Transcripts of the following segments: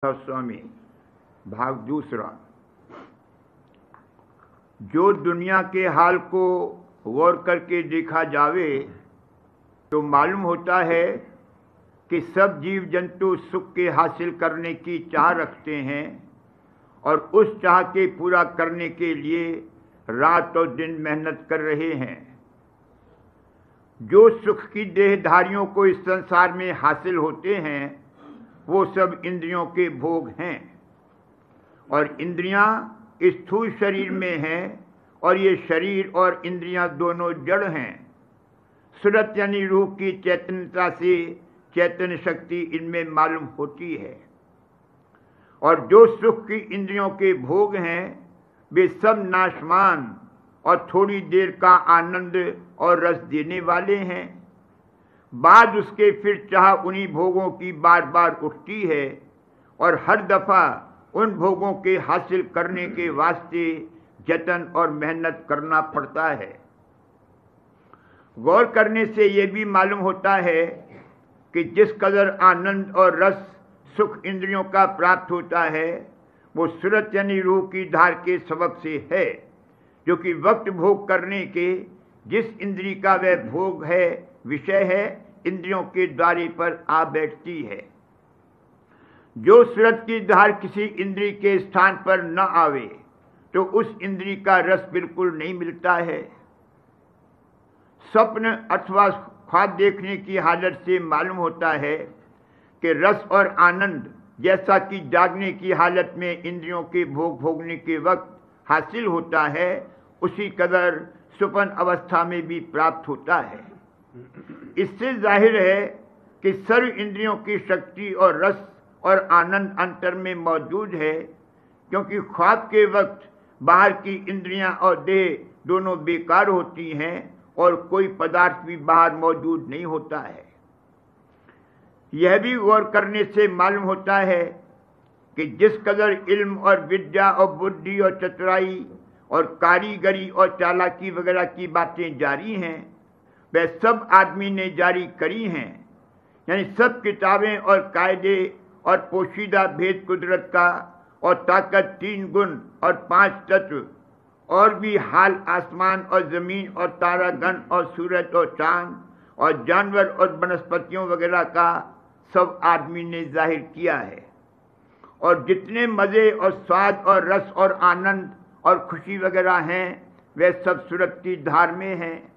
स्वामी भाग दूसरा। जो दुनिया के हाल को गौर करके देखा जावे तो मालूम होता है कि सब जीव जंतु सुख के हासिल करने की चाह रखते हैं और उस चाह के पूरा करने के लिए रात और दिन मेहनत कर रहे हैं। जो सुख की देहधारियों को इस संसार में हासिल होते हैं वो सब इंद्रियों के भोग हैं, और इंद्रियां स्थूल शरीर में हैं और ये शरीर और इंद्रियां दोनों जड़ हैं। सुरत यानी रूह की चैतन्यता से चैतन्य शक्ति इनमें मालूम होती है, और जो सुख की इंद्रियों के भोग हैं वे सब नाशवान और थोड़ी देर का आनंद और रस देने वाले हैं। बाद उसके फिर चाह उन्हीं भोगों की बार बार उठती है और हर दफा उन भोगों के हासिल करने के वास्ते जतन और मेहनत करना पड़ता है। गौर करने से यह भी मालूम होता है कि जिस कदर आनंद और रस सुख इंद्रियों का प्राप्त होता है वो सुरत यानी रूह की धार के सबब से है, जो कि वक्त भोग करने के जिस इंद्री का वह भोग है विषय है, इंद्रियों के द्वारे पर आ बैठती है। जो सुरत की धार किसी इंद्री के स्थान पर न आवे तो उस इंद्री का रस बिल्कुल नहीं मिलता है। स्वप्न अथवा ख्वाब देखने की हालत से मालूम होता है कि रस और आनंद जैसा कि जागने की हालत में इंद्रियों के भोग भोगने के वक्त हासिल होता है, उसी कदर सुपन अवस्था में भी प्राप्त होता है। इससे जाहिर है कि सर्व इंद्रियों की शक्ति और रस और आनंद अंतर में मौजूद है, क्योंकि ख्वाब के वक्त बाहर की इंद्रियां और देह दोनों बेकार होती हैं और कोई पदार्थ भी बाहर मौजूद नहीं होता है। यह भी गौर करने से मालूम होता है कि जिस कदर इल्म और विद्या और बुद्धि और चतुराई और कारीगरी और चालाकी वगैरह की बातें जारी हैं वह सब आदमी ने जारी करी हैं। यानी सब किताबें और कायदे और पोशीदा भेद कुदरत का और ताकत 3 गुण और 5 तत्व और भी हाल आसमान और ज़मीन और तारागण और सूरज और चांद और जानवर और वनस्पतियों वगैरह का सब आदमी ने जाहिर किया है। और जितने मज़े और स्वाद और रस और आनंद और खुशी वगैरह हैं वे सब सूरत की धार में हैं।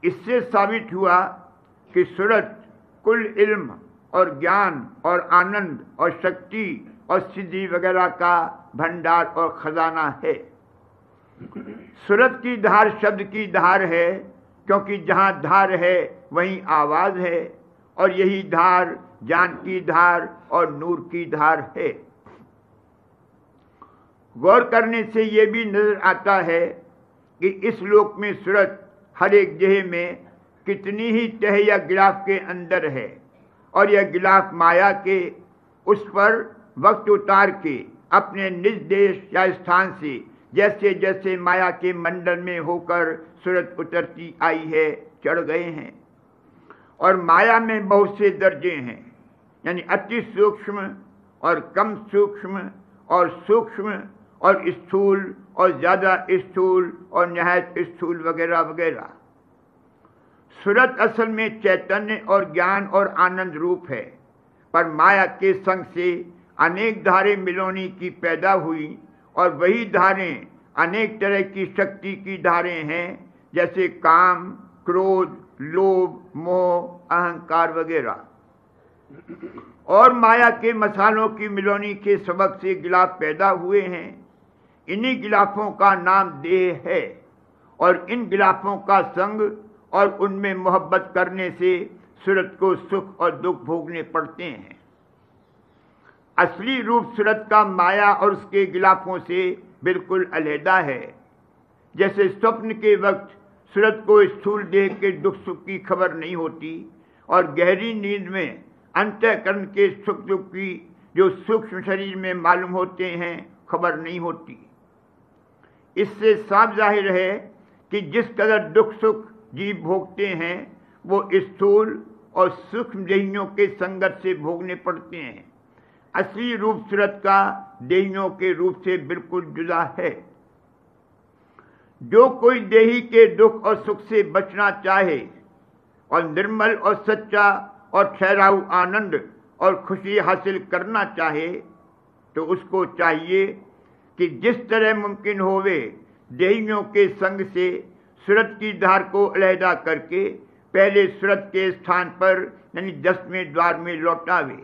इससे साबित हुआ कि सूरत कुल इल्म और ज्ञान और आनंद और शक्ति और सिद्धि वगैरह का भंडार और खजाना है। सूरत की धार शब्द की धार है, क्योंकि जहाँ धार है वहीं आवाज़ है, और यही धार ज्ञान की धार और नूर की धार है। गौर करने से यह भी नजर आता है कि इस लोक में सूरत हर एक जगह में कितनी ही तह या गिलाफ के अंदर है, और यह गिलाफ माया के उस पर वक्त उतार के अपने निज देश या स्थान से जैसे जैसे माया के मंडल में होकर सूरत उतरती आई है चढ़ गए हैं। और माया में बहुत से दर्जे हैं, यानी अति सूक्ष्म और कम सूक्ष्म और सूक्ष्म और स्थूल और ज़्यादा स्थूल और निहायत स्थूल वगैरह वगैरह। सूरत असल में चैतन्य और ज्ञान और आनंद रूप है, पर माया के संग से अनेक धारें मिलोनी की पैदा हुई, और वही धारें अनेक तरह की शक्ति की धारें हैं, जैसे काम, क्रोध, लोभ, मोह, अहंकार वगैरह। और माया के मसालों की मिलोनी के सबब से गिलाफ पैदा हुए हैं। इन्हीं गिलाफों का नाम देह है, और इन गिलाफों का संग और उनमें मोहब्बत करने से सूरत को सुख और दुख भोगने पड़ते हैं। असली रूप सूरत का माया और उसके गिलाफों से बिल्कुल अलहदा है। जैसे स्वप्न के वक्त सूरत को स्थूल देह के दुख सुख की खबर नहीं होती, और गहरी नींद में अंतःकरण के सुख दुख की जो सूक्ष्म शरीर में मालूम होते हैं खबर नहीं होती। इससे साफ जाहिर है कि जिस कदर दुख सुख जीव भोगते हैं वो स्थूल और सूक्ष्म देहियों के संगत से भोगने पड़ते हैं। असली रूप सूरत का देहियों के रूप से बिल्कुल जुदा है। जो कोई देही के दुख और सुख से बचना चाहे और निर्मल और सच्चा और ठहराऊ आनंद और खुशी हासिल करना चाहे, तो उसको चाहिए कि जिस तरह मुमकिन होवे देहियों के संग से सूरत की धार को अलहदा करके पहले सूरत के स्थान पर यानी 10वें द्वार में लौटावे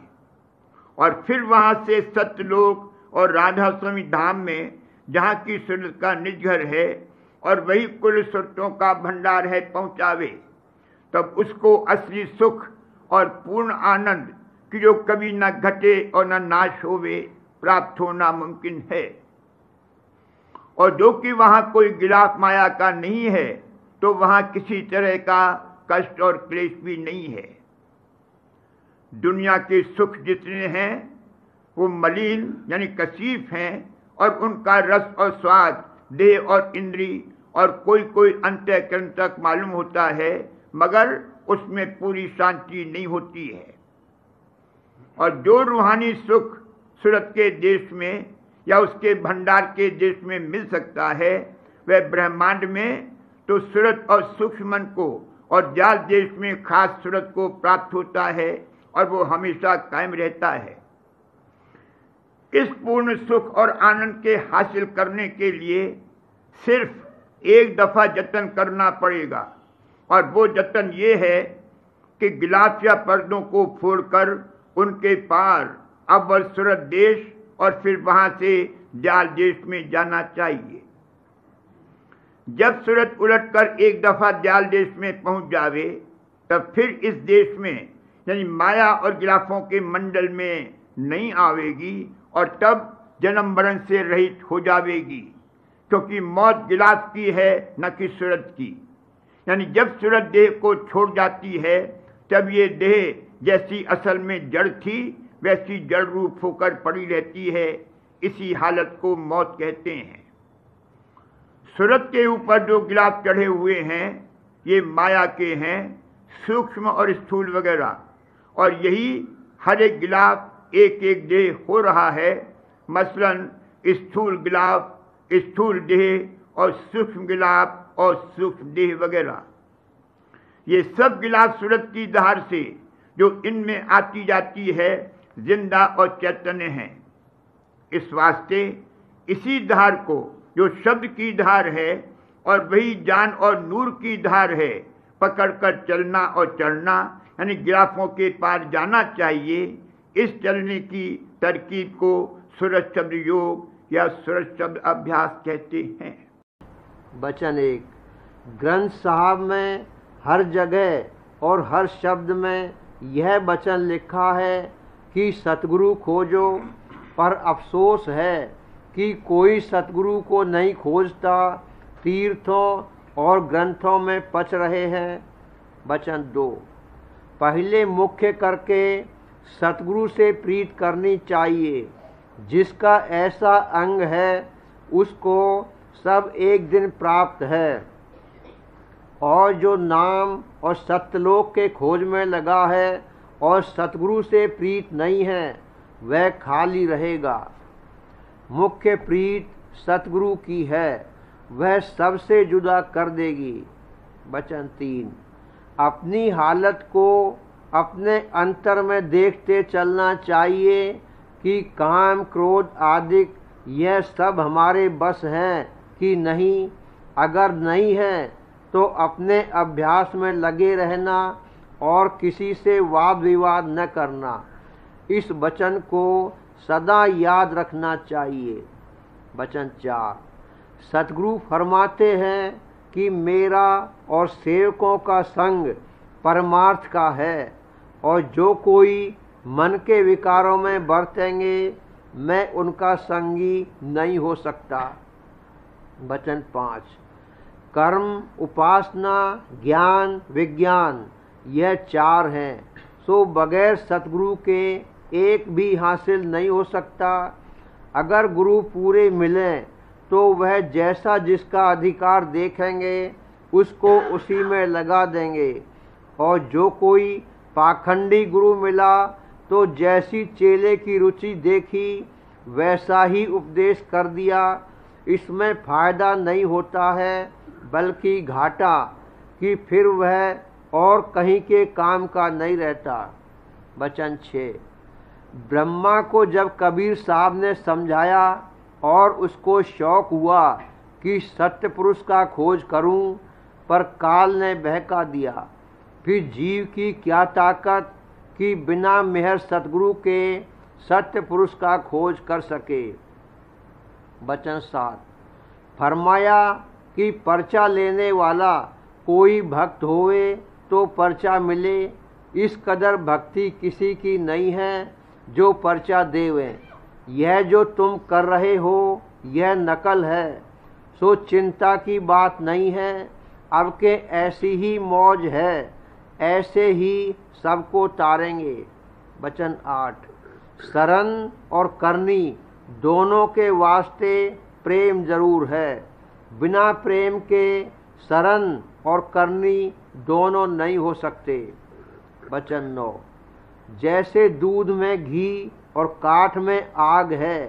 और फिर वहां से सत्यलोक और राधा स्वामी धाम में, जहाँ की सूरत का निज घर है और वही कुल सूरतों का भंडार है, पहुंचावे। तब उसको असली सुख और पूर्ण आनंद कि जो कभी न घटे और न नाश होवे प्राप्त होना मुमकिन है। और जो कि वहां कोई गिलाफ माया का नहीं है, तो वहां किसी तरह का कष्ट और क्लेश भी नहीं है। दुनिया के सुख जितने हैं वो मलिन यानी कशीफ हैं और उनका रस और स्वाद देह और इंद्री और कोई कोई अंतःकरण तक मालूम होता है, मगर उसमें पूरी शांति नहीं होती है। और जो रूहानी सुख सूरत के देश में या उसके भंडार के देश में मिल सकता है, वह ब्रह्मांड में तो सूरत और सूक्ष्म मन को और जाल देश में खास सूरत को प्राप्त होता है और वो हमेशा कायम रहता है। इस पूर्ण सुख और आनंद के हासिल करने के लिए सिर्फ एक दफा जतन करना पड़ेगा, और वो जतन ये है कि गिलाफ या पर्दों को फोड़कर उनके पार अव्वल सूरत देश और फिर वहां से जाल देश में जाना चाहिए। जब सूरत उलटकर एक दफा जाल देश में पहुंच जावे, तब फिर इस देश में यानी माया और गिलाफों के मंडल में नहीं आवेगी और तब जन्म मरण से रहित हो जावेगी, क्योंकि मौत गिलाफ की है न कि सूरत की। यानी जब सूरत देह को छोड़ जाती है, तब ये देह जैसी असल में जड़ थी वैसी जड़ रूप होकर पड़ी रहती है। इसी हालत को मौत कहते हैं। सूरत के ऊपर जो गिलाफ चढ़े हुए हैं ये माया के हैं, सूक्ष्म और स्थूल वगैरह, और यही हर एक गिलाफ एक एक देह हो रहा है। मसलन स्थूल गिलाफ, स्थूल देह और सूक्ष्म गिलाफ और सूक्ष्म देह वगैरह। ये सब गिलाफ सूरत की धार से जो इनमें आती जाती है जिंदा और चैतन्य हैं। इस वास्ते इसी धार को जो शब्द की धार है और वही जान और नूर की धार है, पकड़कर चलना और चढ़ना यानी गिलाफों के पार जाना चाहिए। इस चलने की तरकीब को सूरत शब्द योग या सूरत शब्द अभ्यास कहते हैं। वचन 1। ग्रंथ साहब में हर जगह और हर शब्द में यह वचन लिखा है कि सतगुरु खोजो, पर अफसोस है कि कोई सतगुरु को नहीं खोजता, तीर्थों और ग्रंथों में पच रहे हैं। वचन 2। पहले मुख्य करके सतगुरु से प्रीत करनी चाहिए। जिसका ऐसा अंग है उसको सब एक दिन प्राप्त है, और जो नाम और सत्यलोक के खोज में लगा है और सतगुरु से प्रीत नहीं है वह खाली रहेगा। मुख्य प्रीत सतगुरु की है, वह सबसे जुदा कर देगी। वचन 3। अपनी हालत को अपने अंतर में देखते चलना चाहिए कि काम क्रोध आदि यह सब हमारे बस हैं कि नहीं। अगर नहीं है तो अपने अभ्यास में लगे रहना और किसी से वाद विवाद न करना। इस वचन को सदा याद रखना चाहिए। वचन 4। सतगुरु फरमाते हैं कि मेरा और सेवकों का संग परमार्थ का है, और जो कोई मन के विकारों में बरतेंगे मैं उनका संगी नहीं हो सकता। वचन 5। कर्म, उपासना, ज्ञान, विज्ञान यह 4 हैं, सो बगैर सतगुरु के एक भी हासिल नहीं हो सकता। अगर गुरु पूरे मिलें तो वह जैसा जिसका अधिकार देखेंगे उसको उसी में लगा देंगे, और जो कोई पाखंडी गुरु मिला तो जैसी चेले की रुचि देखी वैसा ही उपदेश कर दिया। इसमें फायदा नहीं होता है बल्कि घाटा, कि फिर वह और कहीं के काम का नहीं रहता। वचन 6। ब्रह्मा को जब कबीर साहब ने समझाया और उसको शौक हुआ कि सत्य पुरुष का खोज करूं, पर काल ने बहका दिया। फिर जीव की क्या ताकत कि बिना मेहर सतगुरु के सत्य पुरुष का खोज कर सके। वचन 7। फरमाया कि पर्चा लेने वाला कोई भक्त होवे तो पर्चा मिले, इस कदर भक्ति किसी की नहीं है जो पर्चा देवे। यह जो तुम कर रहे हो यह नकल है, सो चिंता की बात नहीं है। अब के ऐसी ही मौज है, ऐसे ही सबको तारेंगे। वचन 8। शरण और करनी दोनों के वास्ते प्रेम जरूर है, बिना प्रेम के शरण और करनी दोनों नहीं हो सकते। वचन 9। जैसे दूध में घी और काठ में आग है,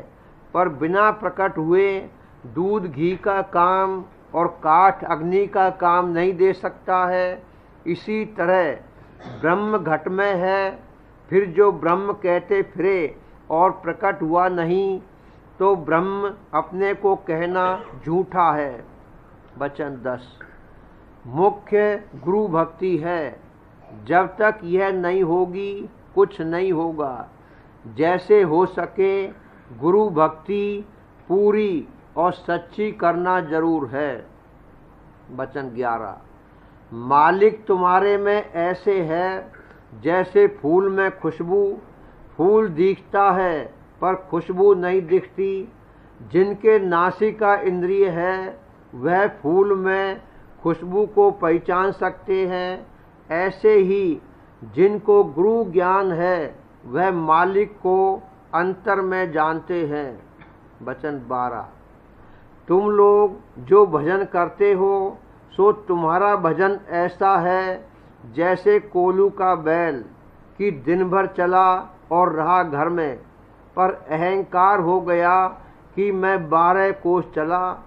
पर बिना प्रकट हुए दूध घी का काम और काठ अग्नि का काम नहीं दे सकता है, इसी तरह ब्रह्म घट में है, फिर जो ब्रह्म कहते फिरे और प्रकट हुआ नहीं, तो ब्रह्म अपने को कहना झूठा है। वचन 10। मुख्य गुरु भक्ति है, जब तक यह नहीं होगी कुछ नहीं होगा। जैसे हो सके गुरु भक्ति पूरी और सच्ची करना जरूर है। वचन 11। मालिक तुम्हारे में ऐसे है जैसे फूल में खुशबू, फूल दिखता है पर खुशबू नहीं दिखती। जिनके नासिका इंद्रिय है वह फूल में खुशबू को पहचान सकते हैं, ऐसे ही जिनको गुरु ज्ञान है वह मालिक को अंतर में जानते हैं। वचन 12। तुम लोग जो भजन करते हो सो तुम्हारा भजन ऐसा है जैसे कोलू का बैल कि दिन भर चला और रहा घर में, पर अहंकार हो गया कि मैं 12 कोस चला।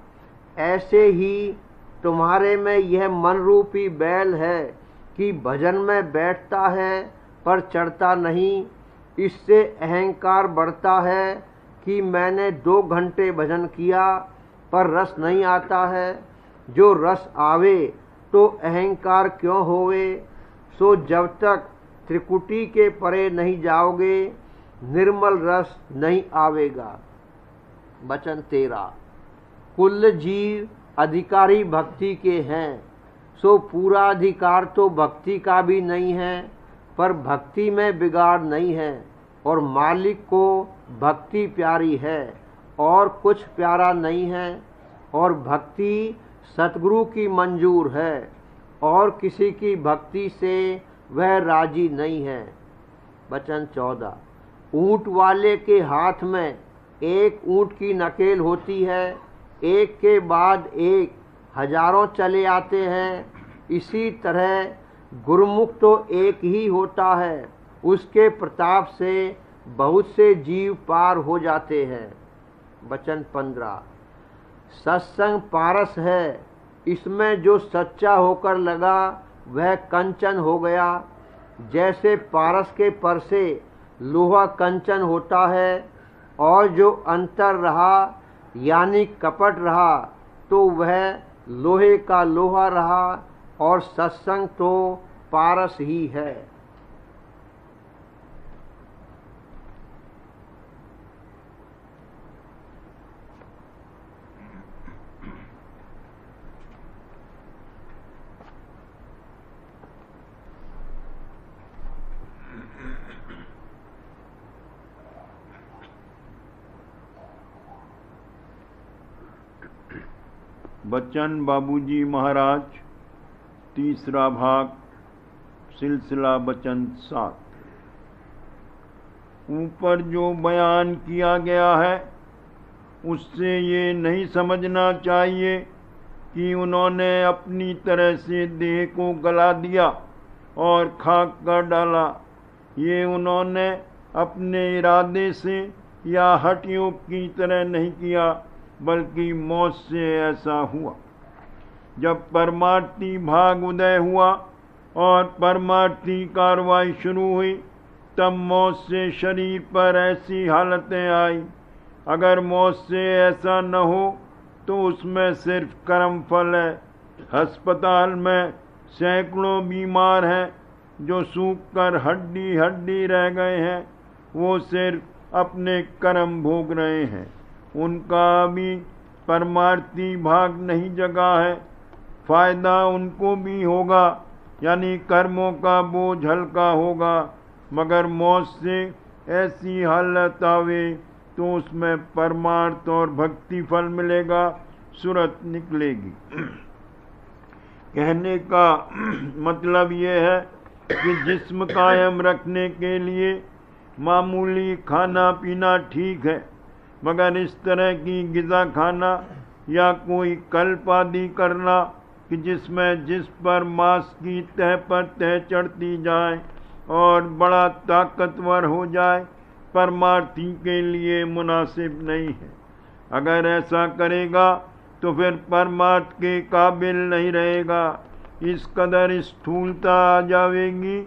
ऐसे ही तुम्हारे में यह मन रूपी बैल है कि भजन में बैठता है पर चढ़ता नहीं। इससे अहंकार बढ़ता है कि मैंने 2 घंटे भजन किया पर रस नहीं आता है। जो रस आवे तो अहंकार क्यों होवे। सो जब तक त्रिकुटी के परे नहीं जाओगे निर्मल रस नहीं आवेगा। वचन 13। कुल जीव अधिकारी भक्ति के हैं, सो पूरा अधिकार तो भक्ति का भी नहीं है, पर भक्ति में बिगाड़ नहीं है और मालिक को भक्ति प्यारी है और कुछ प्यारा नहीं है। और भक्ति सतगुरु की मंजूर है और किसी की भक्ति से वह राजी नहीं है। वचन 14। ऊंट वाले के हाथ में एक ऊंट की नकेल होती है, एक के बाद एक हजारों चले आते हैं। इसी तरह गुरुमुख तो एक ही होता है, उसके प्रताप से बहुत से जीव पार हो जाते हैं। वचन 15। सत्संग पारस है, इसमें जो सच्चा होकर लगा वह कंचन हो गया। जैसे पारस के पर से लोहा कंचन होता है और जो अंतर रहा यानी कपट रहा तो वह लोहे का लोहा रहा, और सत्संग तो पारस ही है। बच्चन बाबूजी महाराज, तीसरा भाग, सिलसिला वचन 7। ऊपर जो बयान किया गया है उससे ये नहीं समझना चाहिए कि उन्होंने अपनी तरह से देह को गला दिया और खाक कर डाला। ये उन्होंने अपने इरादे से या हठयोग की तरह नहीं किया, बल्कि मौत से ऐसा हुआ। जब परमार्थी भाग उदय हुआ और परमार्थी कार्रवाई शुरू हुई, तब मौत से शरीर पर ऐसी हालतें आई। अगर मौत से ऐसा न हो तो उसमें सिर्फ कर्म फल है। अस्पताल में सैकड़ों बीमार हैं जो सूख कर हड्डी हड्डी रह गए हैं। वो सिर्फ अपने कर्म भोग रहे हैं, उनका अभी परमार्थी भाग नहीं जगा है। फायदा उनको भी होगा, यानी कर्मों का बोझ हल्का होगा, मगर मौत से ऐसी हालत आवे तो उसमें परमार्थ और भक्ति फल मिलेगा, सूरत निकलेगी। कहने का मतलब ये है कि जिस्म कायम रखने के लिए मामूली खाना पीना ठीक है, मगर इस तरह की ग़िज़ा खाना या कोई कल्प आदि करना कि जिसमें जिस पर मांस की तह पर तह चढ़ती जाए और बड़ा ताकतवर हो जाए, परमार्थी के लिए मुनासिब नहीं है। अगर ऐसा करेगा तो फिर परमार्थ के काबिल नहीं रहेगा। इस कदर स्थूलता आ जाएगी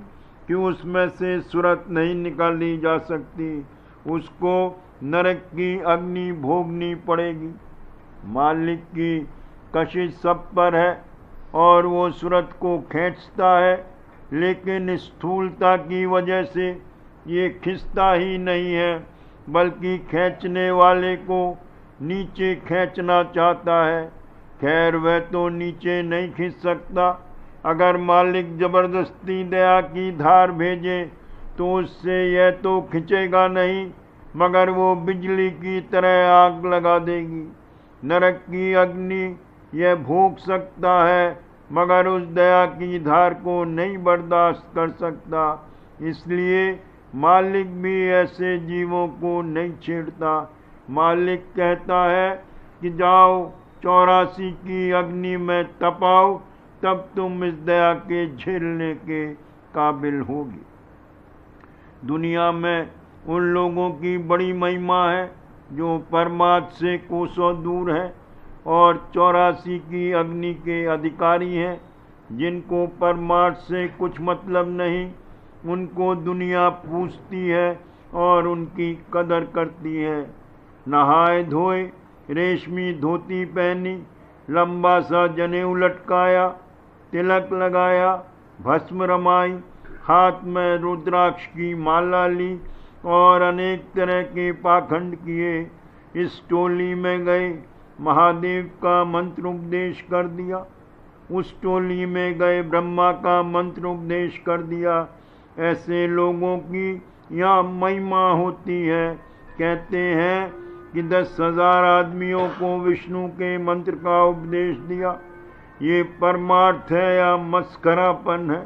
कि उसमें से सूरत नहीं निकाली जा सकती, उसको नरक की अग्नि भोगनी पड़ेगी। मालिक की कशिश सब पर है और वो सूरत को खींचता है, लेकिन स्थूलता की वजह से ये खिंचता ही नहीं है, बल्कि खींचने वाले को नीचे खींचना चाहता है। खैर, वह तो नीचे नहीं खींच सकता। अगर मालिक जबरदस्ती दया की धार भेजे तो उससे यह तो खिंचेगा नहीं, मगर वो बिजली की तरह आग लगा देगी। नरक की अग्नि यह भोग सकता है, मगर उस दया की धार को नहीं बर्दाश्त कर सकता। इसलिए मालिक भी ऐसे जीवों को नहीं छेड़ता। मालिक कहता है कि जाओ 84 की अग्नि में तपाओ, तब तुम इस दया के झेलने के काबिल होगी। दुनिया में उन लोगों की बड़ी महिमा है जो परमात्मा से कोसों दूर है और 84 की अग्नि के अधिकारी हैं। जिनको परमात्मा से कुछ मतलब नहीं, उनको दुनिया पूछती है और उनकी कदर करती है। नहाए धोए, रेशमी धोती पहनी, लंबा सा जनेऊ लटकाया, तिलक लगाया, भस्म रमाई, हाथ में रुद्राक्ष की माला ली और अनेक तरह के पाखंड किए। इस टोली में गए, महादेव का मंत्र उपदेश कर दिया। उस टोली में गए, ब्रह्मा का मंत्र उपदेश कर दिया। ऐसे लोगों की यहाँ महिमा होती है। कहते हैं कि 10,000 आदमियों को विष्णु के मंत्र का उपदेश दिया। ये परमार्थ है या मस्खरापन है?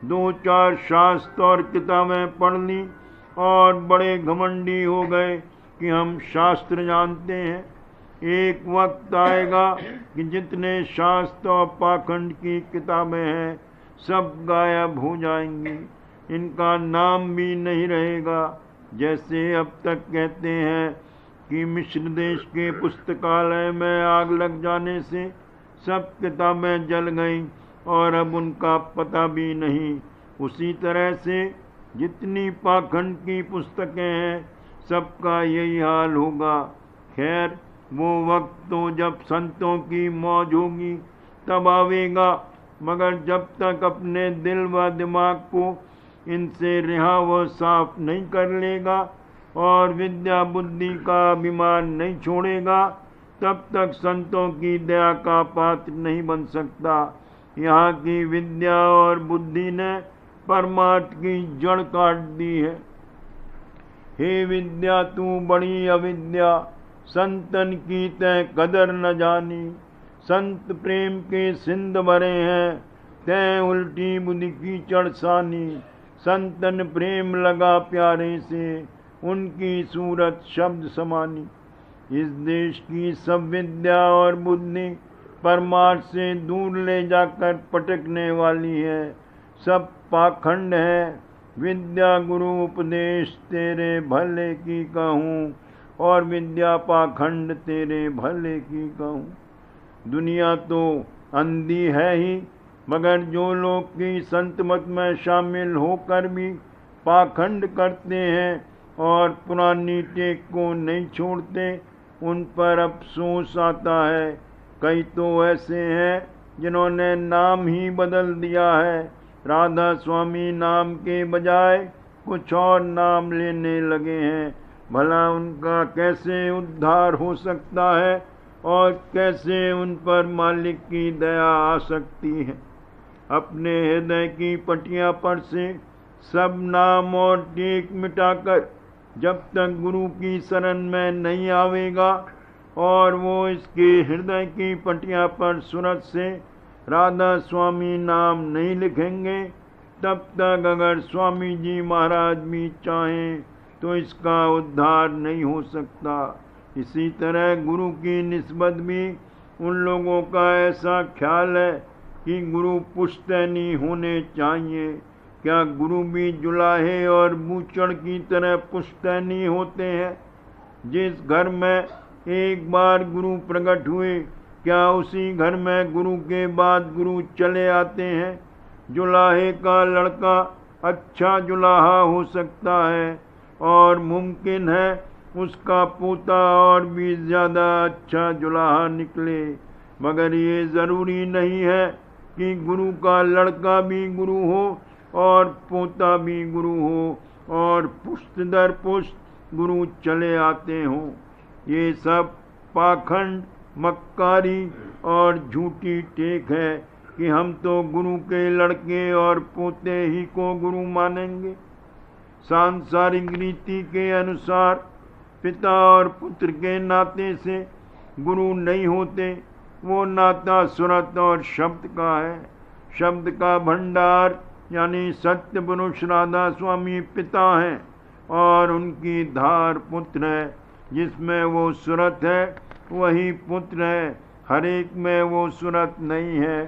2-4 शास्त्र और किताबें पढ़ ली और बड़े घमंडी हो गए कि हम शास्त्र जानते हैं। एक वक्त आएगा कि जितने शास्त्र और पाखंड की किताबें हैं, सब गायब हो जाएंगी, इनका नाम भी नहीं रहेगा। जैसे अब तक कहते हैं कि मिस्र देश के पुस्तकालय में आग लग जाने से सब किताबें जल गईं और अब उनका पता भी नहीं, उसी तरह से जितनी पाखंड की पुस्तकें हैं, सबका यही हाल होगा। खैर, वो वक्त तो जब संतों की मौज होगी तब आवेगा, मगर जब तक अपने दिल व दिमाग को इनसे रिहा व साफ नहीं कर लेगा और विद्या बुद्धि का अभिमान नहीं छोड़ेगा, तब तक संतों की दया का पात्र नहीं बन सकता। यहाँ की विद्या और बुद्धि ने परमार्थ की जड़ काट दी है। हे विद्या, तू बड़ी अविद्या, संतन की तै कदर न जानी। संत प्रेम के सिंध भरे हैं, तै उल्टी बुद्धि की चढ़सानी। संतन प्रेम लगा प्यारे से, उनकी सूरत शब्द समानी। इस देश की सब विद्या और बुद्धि परमार्थ से दूर ले जाकर पटकने वाली है। सब पाखंड है, विद्या गुरु उपदेश तेरे भले की कहूँ, और विद्या पाखंड तेरे भले की कहूँ। दुनिया तो अंधी है ही, मगर जो लोग की संत मत में शामिल होकर भी पाखंड करते हैं और पुरानी टेक को नहीं छोड़ते, उन पर अफसोस आता है। कई तो ऐसे हैं जिन्होंने नाम ही बदल दिया है, राधा स्वामी नाम के बजाय कुछ और नाम लेने लगे हैं। भला उनका कैसे उद्धार हो सकता है और कैसे उन पर मालिक की दया आ सकती है। अपने हृदय की पटिया पर से सब नाम और टेक मिटाकर जब तक गुरु की शरण में नहीं आवेगा और वो इसके हृदय की पटिया पर सूरत से राधा स्वामी नाम नहीं लिखेंगे, तब तक अगर स्वामी जी महाराज भी चाहें तो इसका उद्धार नहीं हो सकता। इसी तरह गुरु की निस्बत भी उन लोगों का ऐसा ख्याल है कि गुरु पुश्तैनी होने चाहिए। क्या गुरु भी जुलाहे और बूचड़ की तरह पुश्तैनी होते हैं? जिस घर में एक बार गुरु प्रकट हुए, क्या उसी घर में गुरु के बाद गुरु चले आते हैं? जुलाहे का लड़का अच्छा जुलाहा हो सकता है और मुमकिन है उसका पोता और भी ज़्यादा अच्छा जुलाहा निकले, मगर ये ज़रूरी नहीं है कि गुरु का लड़का भी गुरु हो और पोता भी गुरु हो और पुश्त दर पुश्त गुरु चले आते हों। ये सब पाखंड, मक्कारी और झूठी टेक है कि हम तो गुरु के लड़के और पोते ही को गुरु मानेंगे। सांसारिक रीति के अनुसार पिता और पुत्र के नाते से गुरु नहीं होते। वो नाता सुरत और शब्द का है। शब्द का भंडार यानी सत्य पुरुष राधा स्वामी पिता हैं और उनकी धार पुत्र है। जिसमें वो सुरत है वही पुत्र है, हर एक में वो सुरत नहीं है।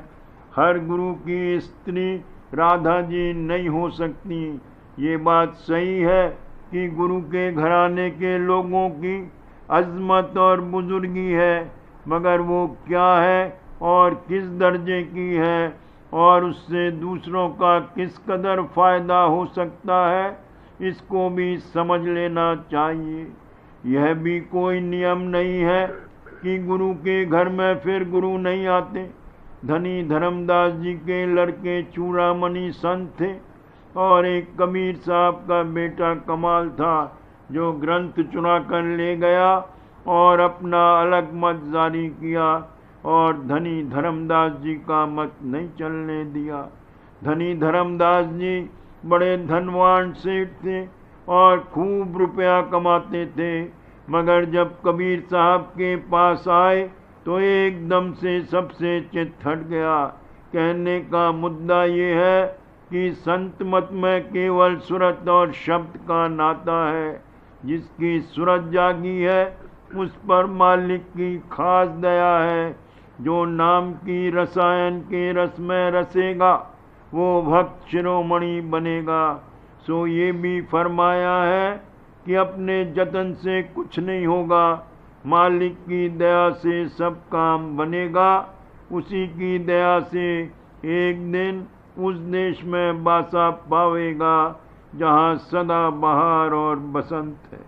हर गुरु की स्त्री राधा जी नहीं हो सकती। ये बात सही है कि गुरु के घराने के लोगों की अजमत और बुजुर्गी है, मगर वो क्या है और किस दर्जे की है और उससे दूसरों का किस कदर फायदा हो सकता है, इसको भी समझ लेना चाहिए। यह भी कोई नियम नहीं है कि गुरु के घर में फिर गुरु नहीं आते। धनी धर्मदास जी के लड़के चूड़ामणि संत थे और एक कबीर साहब का बेटा कमाल था जो ग्रंथ चुरा कर ले गया और अपना अलग मत जारी किया और धनी धर्मदास जी का मत नहीं चलने दिया। धनी धर्मदास जी बड़े धनवान सेठ थे और खूब रुपया कमाते थे, मगर जब कबीर साहब के पास आए तो एकदम से सबसे चित्त हट गया। कहने का मुद्दा ये है कि संत मत में केवल सूरत और शब्द का नाता है। जिसकी सूरत जागी है उस पर मालिक की खास दया है। जो नाम की रसायन के रस में रसेगा वो भक्त शिरोमणि बनेगा। सो ये भी फरमाया है कि अपने जतन से कुछ नहीं होगा, मालिक की दया से सब काम बनेगा। उसी की दया से एक दिन उस देश में बासा पावेगा जहाँ सदा बहार और बसंत है।